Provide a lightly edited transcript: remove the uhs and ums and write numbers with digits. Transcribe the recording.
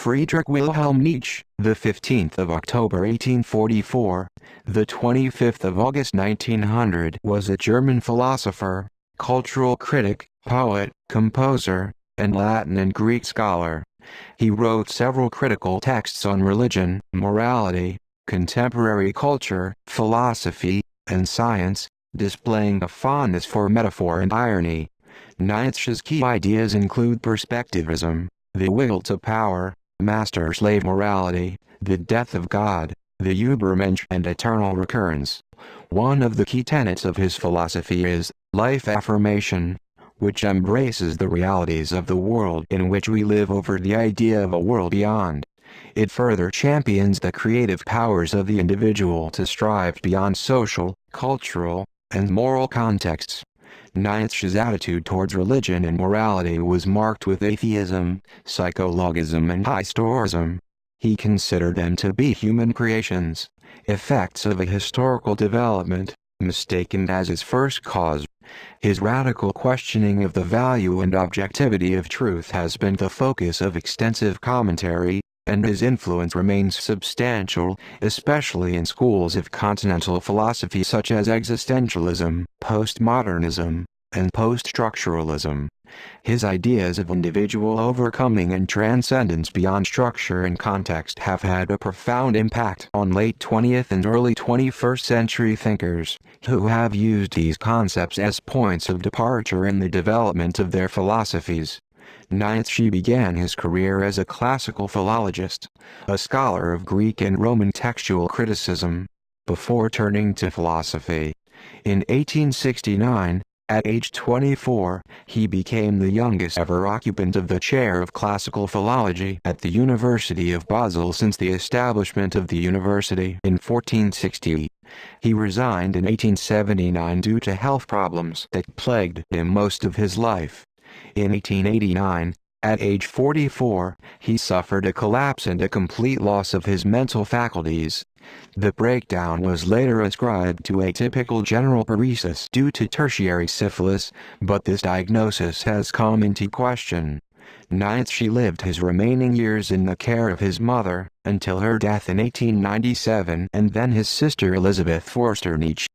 Friedrich Wilhelm Nietzsche, the 15th of October 1844, the 25th of August 1900, was a German philosopher, cultural critic, poet, composer, and Latin and Greek scholar. He wrote several critical texts on religion, morality, contemporary culture, philosophy, and science, displaying a fondness for metaphor and irony. Nietzsche's key ideas include perspectivism, the will to power, master-slave morality, the death of God, the Übermensch, and eternal recurrence. One of the key tenets of his philosophy is life affirmation, which embraces the realities of the world in which we live over the idea of a world beyond. It further champions the creative powers of the individual to strive beyond social, cultural, and moral contexts. Nietzsche's attitude towards religion and morality was marked with atheism, psychologism, and historism. He considered them to be human creations, effects of a historical development, mistaken as its first cause. His radical questioning of the value and objectivity of truth has been the focus of extensive commentary, and his influence remains substantial, especially in schools of continental philosophy such as existentialism, postmodernism, and post-structuralism. His ideas of individual overcoming and transcendence beyond structure and context have had a profound impact on late 20th and early 21st century thinkers, who have used these concepts as points of departure in the development of their philosophies. Nietzsche began his career as a classical philologist, a scholar of Greek and Roman textual criticism, before turning to philosophy. In 1869, at age 24, he became the youngest ever occupant of the chair of classical philology at the University of Basel since the establishment of the university in 1460. He resigned in 1879 due to health problems that plagued him most of his life. In 1889, at age 44, he suffered a collapse and a complete loss of his mental faculties. The breakdown was later ascribed to atypical general paresis due to tertiary syphilis, but this diagnosis has come into question. Nietzsche lived his remaining years in the care of his mother, until her death in 1897, and then his sister Elizabeth Forster Nietzsche.